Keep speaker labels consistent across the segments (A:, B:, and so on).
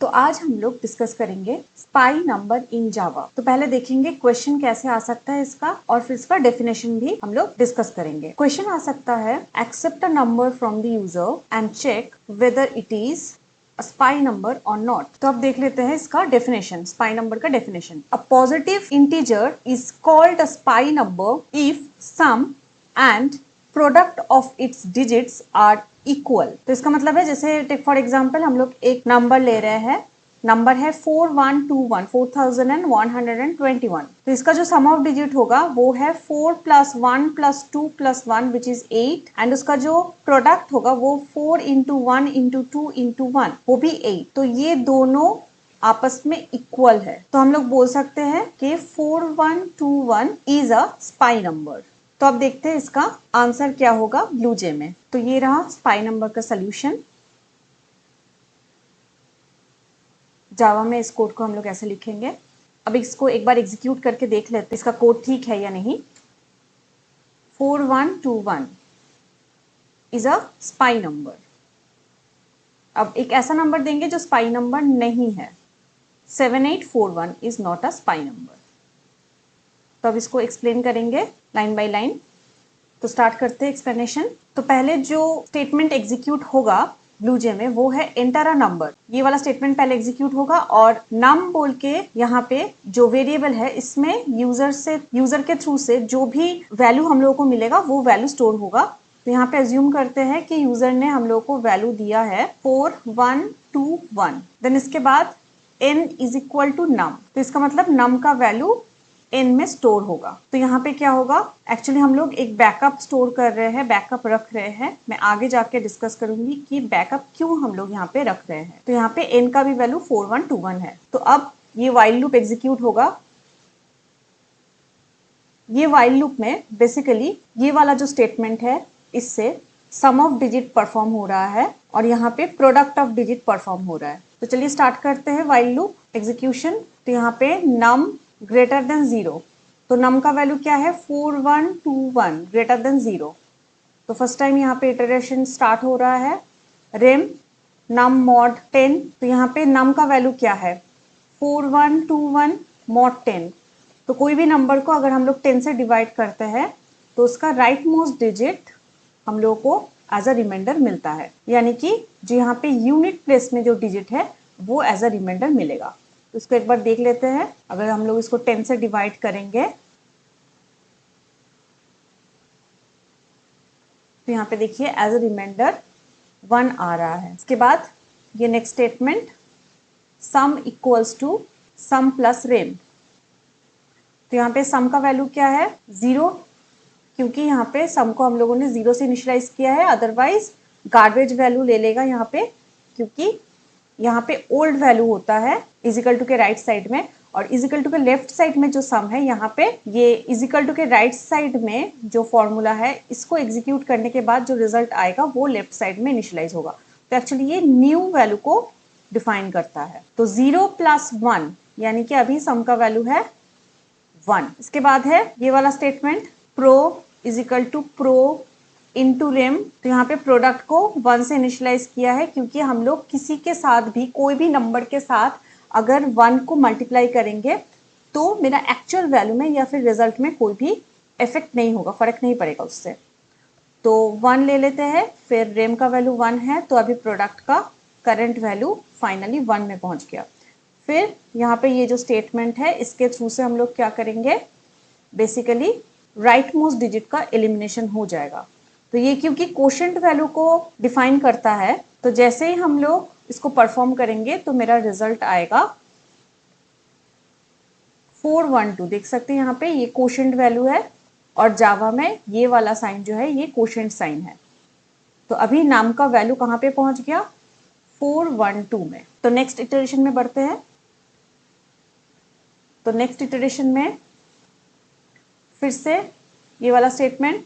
A: तो आज हम लोग डिस्कस करेंगे स्पाई नंबर इन जावा। तो पहले देखेंगे क्वेश्चन कैसे आ सकता है इसका, और फिर इसका डेफिनेशन भी हम लोग डिस्कस करेंगे। क्वेश्चन आ सकता है accept a number from the user and check whether it is spy number और नॉट। तो अब देख लेते हैं इसका डेफिनेशन, स्पाई नंबर का definition. A positive integer is called a spy number if sum and product of its digits are equal. तो इसका मतलब है जैसे टेक फॉर एग्जाम्पल हम लोग एक नंबर ले रहे हैं, नंबर है 4121 4121। तो इसका जो सम ऑफ डिजिट होगा वो है 4 + 1 + 2 + 1 विच इज 8, एंड उसका जो प्रोडक्ट होगा वो 4 × 1 × 2 × 1 वो भी 8। तो ये दोनों आपस में इक्वल है, तो हम लोग बोल सकते हैं कि 4121 इज अ स्पाई नंबर। तो अब देखते हैं इसका आंसर क्या होगा ब्लू जे में। तो ये रहा स्पाई नंबर का सोल्यूशन। जावा में इस कोड को हम लोग ऐसे लिखेंगे। अब इसको एक बार एग्जीक्यूट करके देख लेते हैं इसका कोड ठीक है या नहीं। 4121 इज अ स्पाई नंबर। अब एक ऐसा नंबर देंगे जो स्पाई नंबर नहीं है। 7841 is not a spy number. तो अब इसको एक्सप्लेन करेंगे लाइन बाय लाइन। तो स्टार्ट करते हैं एक्सप्लेनेशन। तो पहले जो स्टेटमेंट एग्जीक्यूट होगा ब्लू जे में वो है एंटर अ नंबर। ये वाला स्टेटमेंट पहले एग्जीक्यूट होगा और नम बोल के यहाँ पे जो वेरिएबल है इसमें यूजर के थ्रू से जो भी वैल्यू हम लोगों को मिलेगा वो वैल्यू स्टोर होगा। तो यहाँ पे अज्यूम करते हैं कि यूजर ने हम लोग को वैल्यू दिया है 4121। देन इसके बाद n इज इक्वल टू नम। तो इसका मतलब नम का वैल्यू n में स्टोर होगा। तो यहाँ पे क्या होगा, एक्चुअली हम लोग एक बैकअप स्टोर कर रहे हैं, बैकअप रख रहे हैं। मैं आगे जाके डिस्कस करूंगी कि बैकअप क्यों हम लोग यहाँ पे रख रहे हैं। तो यहाँ पे n का भी वैल्यू 4121 है। तो अब ये व्हाइल लूप एग्जीक्यूट होगा। ये व्हाइल लूप में बेसिकली ये वाला जो स्टेटमेंट है इससे सम ऑफ डिजिट परफॉर्म हो रहा है और यहाँ पे प्रोडक्ट ऑफ डिजिट परफॉर्म हो रहा है। तो चलिए स्टार्ट करते हैं व्हाइल लूप एग्जीक्यूशन। तो यहाँ पे नम ग्रेटर देन 0। तो नम का वैल्यू क्या है 4121 ग्रेटर देन 0। तो फर्स्ट टाइम यहाँ पे इटरेशन स्टार्ट हो रहा है। रेम नम मॉड 10। तो यहाँ पे नम का वैल्यू क्या है 4121 मॉड 10। तो कोई भी नंबर को अगर हम लोग 10 से डिवाइड करते हैं तो उसका राइट मोस्ट डिजिट हम लोग को एज अ रिमाइंडर मिलता है, यानी कि जो यहाँ पे यूनिट प्लेस में जो डिजिट है वो एज अ रिमाइंडर मिलेगा। तो इसको एक बार देख लेते हैं। अगर हम लोग इसको 10 से डिवाइड करेंगे तो यहाँ पे देखिए एज अ रिमाइंडर 1 आ रहा है। इसके बाद ये next statement sum equals to sum plus rem. तो यहाँ पे सम का वैल्यू क्या है 0, क्योंकि यहाँ पे सम को हम लोगों ने 0 से इनिशियलाइज किया है, अदरवाइज गार्बेज वैल्यू ले लेगा यहाँ पे, क्योंकि यहाँ पे ओल्ड वैल्यू होता है इजिकल टू के राइट साइड में, और इजिकल टू के लेफ्ट साइड में जो सम है यहाँ पे ये इजिकल टू के राइट साइड में जो फॉर्मूला है इसको एग्जीक्यूट करने के बाद जो रिजल्ट आएगा वो लेफ्ट साइड में इनिशियलाइज होगा। तो एक्चुअली ये न्यू वैल्यू को डिफाइन करता है। तो 0 + 1 यानी कि अभी सम का वैल्यू है 1। इसके बाद है ये वाला statement pro is equal to pro into rem. तो यहाँ पे प्रोडक्ट को 1 से इनिशियलाइज किया है, क्योंकि हम लोग किसी के साथ भी कोई भी नंबर के साथ अगर 1 को मल्टीप्लाई करेंगे तो मेरा एक्चुअल वैल्यू में या फिर रिजल्ट में कोई भी इफेक्ट नहीं होगा, फर्क नहीं पड़ेगा उससे। तो 1 ले लेते हैं, फिर रेम का वैल्यू 1 है तो अभी प्रोडक्ट का करंट वैल्यू फाइनली 1 में पहुंच गया। फिर यहाँ पे ये जो स्टेटमेंट है इसके थ्रू से हम लोग क्या करेंगे, बेसिकली राइट मोस्ट डिजिट का एलिमिनेशन हो जाएगा। तो ये क्योंकि कोशेंट वैल्यू को डिफाइन करता है, तो जैसे ही हम लोग इसको परफॉर्म करेंगे तो मेरा रिजल्ट आएगा 412। देख सकते हैं यहाँ पे ये कोशेंट वैल्यू है और जावा में ये वाला साइन जो है ये कोशेंट साइन है। तो अभी नाम का वैल्यू कहाँ पे पहुंच गया 412 में। तो नेक्स्ट इटरेशन में बढ़ते हैं। तो नेक्स्ट इटरेशन में फिर से ये वाला स्टेटमेंट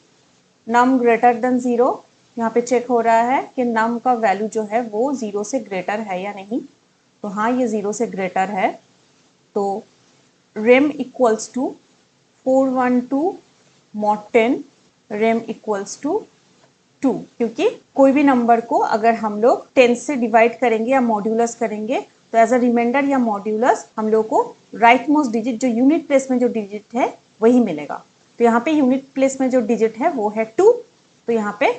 A: नम ग्रेटर देन 0। यहाँ पे चेक हो रहा है कि नम का वैल्यू जो है वो 0 से ग्रेटर है या नहीं। तो हाँ ये 0 से ग्रेटर है। तो rem equals to 412 mod 10 rem equals to 2, क्योंकि कोई भी नंबर को अगर हम लोग 10 से डिवाइड करेंगे या मॉड्यूलस करेंगे तो एज अ रिमाइंडर या मॉड्यूलस हम लोग को राइट मोस्ट डिजिट जो यूनिट प्लेस में जो डिजिट है वही मिलेगा। तो यहाँ पे यूनिट प्लेस में जो डिजिट है वो है 2, तो यहाँ पे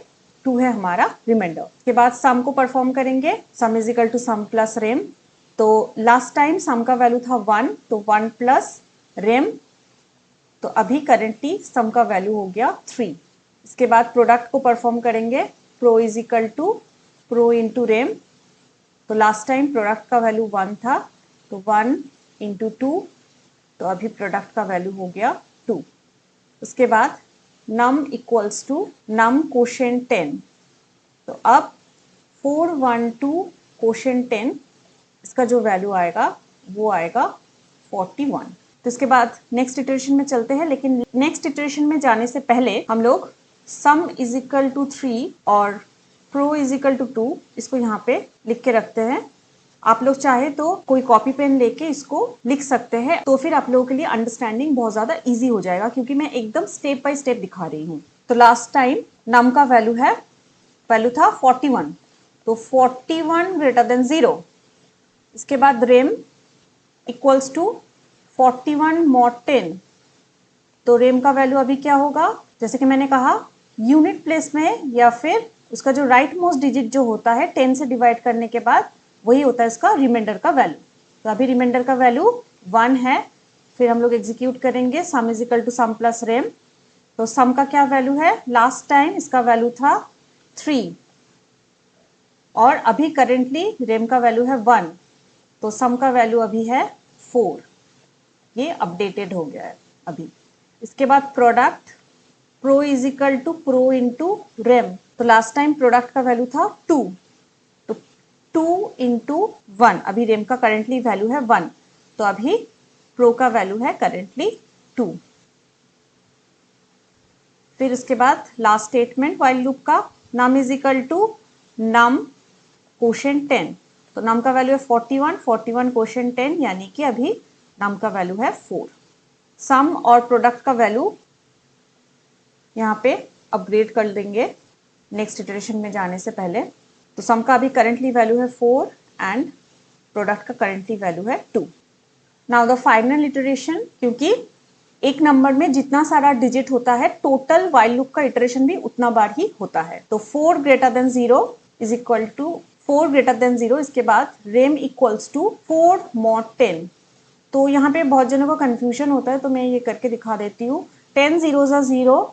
A: 2 है हमारा रिमाइंडर। उसके बाद सम को परफॉर्म करेंगे, sum is equal to sum plus rem. तो लास्ट टाइम सम का वैल्यू था 1, तो 1 प्लस रेम, तो अभी करेंटली सम का वैल्यू हो गया 3। इसके बाद प्रोडक्ट को परफॉर्म करेंगे, pro is equal to pro into rem. तो लास्ट टाइम प्रोडक्ट का वैल्यू 1 था, तो 1 इंटू 2, तो अभी प्रोडक्ट का वैल्यू हो गया 2। उसके बाद नम इक्वल्स टू नम कोशेंट 10। तो अब 412 कोशेंट 10, इसका जो वैल्यू आएगा वो आएगा 41। तो इसके बाद नेक्स्ट इटरेशन में चलते हैं, लेकिन नेक्स्ट इटरेशन में जाने से पहले हम लोग सम इज इक्वल टू 3 और प्रो इज इक्वल टू 2 इसको यहाँ पे लिख के रखते हैं। आप लोग चाहे तो कोई कॉपी पेन लेके इसको लिख सकते हैं, तो फिर आप लोगों के लिए अंडरस्टैंडिंग बहुत ज्यादा इजी हो जाएगा, क्योंकि मैं एकदम स्टेप बाय स्टेप दिखा रही हूँ। तो लास्ट टाइम नम का वैल्यू था 41, तो 41 ग्रेटर देन 0। इसके बाद रेम इक्वल्स टू 41 mod 10। तो रेम का वैल्यू अभी क्या होगा, जैसे कि मैंने कहा यूनिट प्लेस में या फिर उसका जो राइट मोस्ट डिजिट जो होता है 10 से डिवाइड करने के बाद वही होता है इसका रिमाइंडर का वैल्यू। तो अभी रिमाइंडर का वैल्यू 1 है। फिर हम लोग एग्जीक्यूट करेंगे sum is equal to sum plus rem. तो सम का क्या वैल्यू है, लास्ट टाइम इसका वैल्यू था 3 और अभी करेंटली रेम का वैल्यू है 1, तो सम का वैल्यू अभी है 4। ये अपडेटेड हो गया है अभी। इसके बाद product, pro is equal to pro into rem. तो लास्ट टाइम प्रोडक्ट का वैल्यू था 2, तो 2 इंटू 1, अभी रेम का करेंटली वैल्यू है 1, तो अभी प्रो का वैल्यू है करेंटली 2। फिर उसके बाद लास्ट स्टेटमेंट वाइल लूप का, num is equal to num quotient 10। तो नम का वैल्यू है 41 कोशेंट 10, यानी कि अभी नम का वैल्यू है 4। सम और प्रोडक्ट का वैल्यू यहाँ पे अपग्रेड कर देंगे नेक्स्ट इटरेशन में जाने से पहले। तो सम का अभी करेंटली वैल्यू है 4 एंड प्रोडक्ट का करेंटली वैल्यू है 2। नाउ द फाइनल इटरेशन, क्योंकि एक नंबर में जितना सारा डिजिट होता है टोटल वाइल लूप का इटरेशन भी उतना बार ही होता है। तो 4 greater than 0 is equal to 4 greater than 0, इसके बाद रेम इक्वल्स टू 4 mod 10। तो यहाँ पे बहुत जनों को कंफ्यूजन होता है, तो मैं ये करके दिखा देती हूँ। 10 zeros are 0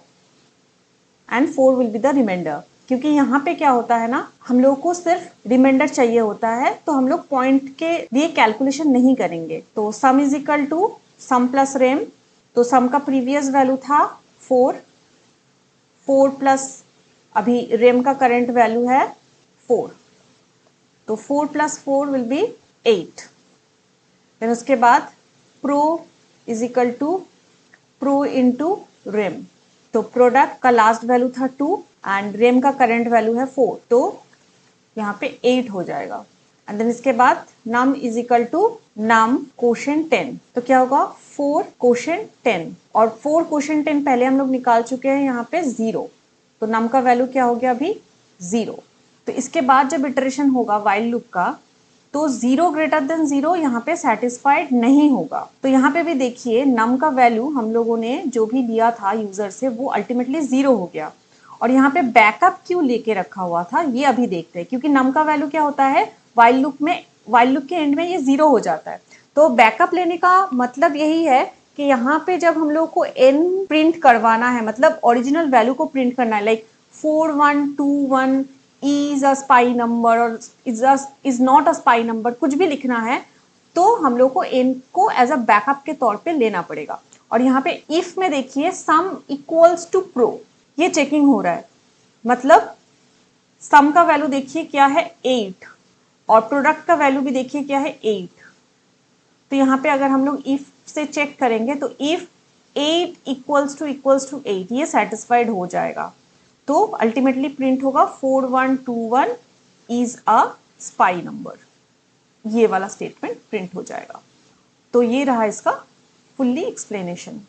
A: and 4 will be the remainder. क्योंकि यहाँ पे क्या होता है ना, हम लोग को सिर्फ रिमाइंडर चाहिए होता है, तो हम लोग पॉइंट के लिए कैलकुलेशन नहीं करेंगे। तो sum is equal to sum plus rem. तो सम का प्रीवियस वैल्यू था 4 प्लस अभी रेम का करंट वैल्यू है 4, तो 4 प्लस 4 विल बी 8। फिर उसके बाद pro is equal to pro into rem. तो प्रोडक्ट का लास्ट वैल्यू था 2 एंड रेम का करंट वैल्यू है 4, तो यहाँ पे 8 हो जाएगा। एंड देन इसके बाद num is equal to num quotient 10। तो क्या होगा 4 कोशेंट 10, और 4 कोशेंट 10 पहले हम लोग निकाल चुके हैं यहाँ पे 0, तो नम का वैल्यू क्या हो गया अभी 0। तो इसके बाद जब इटरेशन होगा वाइल लूप का, तो 0 ग्रेटर देन 0 यहाँ पे सेटिस्फाइड नहीं होगा। तो यहाँ पे भी देखिए नम का वैल्यू हम लोगों ने जो भी लिया था यूजर से वो अल्टीमेटली 0 हो गया, और यहाँ पे बैकअप क्यों लेके रखा हुआ था ये अभी देखते हैं। क्योंकि नम का वैल्यू क्या होता है वाइल लूप के एंड में ये 0 हो जाता है। तो बैकअप लेने का मतलब यही है कि यहाँ पे जब हम लोग को n प्रिंट करवाना है, मतलब ओरिजिनल वैल्यू को प्रिंट करना है, like 4121 is a spy number और is not a spy number, कुछ भी लिखना है तो हम लोग को n को एज अ बैकअप के तौर पे लेना पड़ेगा। और यहाँ पे इफ में देखिए सम इक्वल्स टू प्रो, ये चेकिंग हो रहा है, मतलब सम का वैल्यू देखिए क्या है 8 और प्रोडक्ट का वैल्यू भी देखिए क्या है 8। तो यहाँ पे अगर हम लोग इफ से चेक करेंगे तो इफ 8 इक्वल्स टू 8 ये सेटिस्फाइड हो जाएगा, तो अल्टीमेटली प्रिंट होगा 4121 इज अ स्पाई नंबर, ये वाला स्टेटमेंट प्रिंट हो जाएगा। तो ये रहा इसका फुल्ली एक्सप्लेनेशन।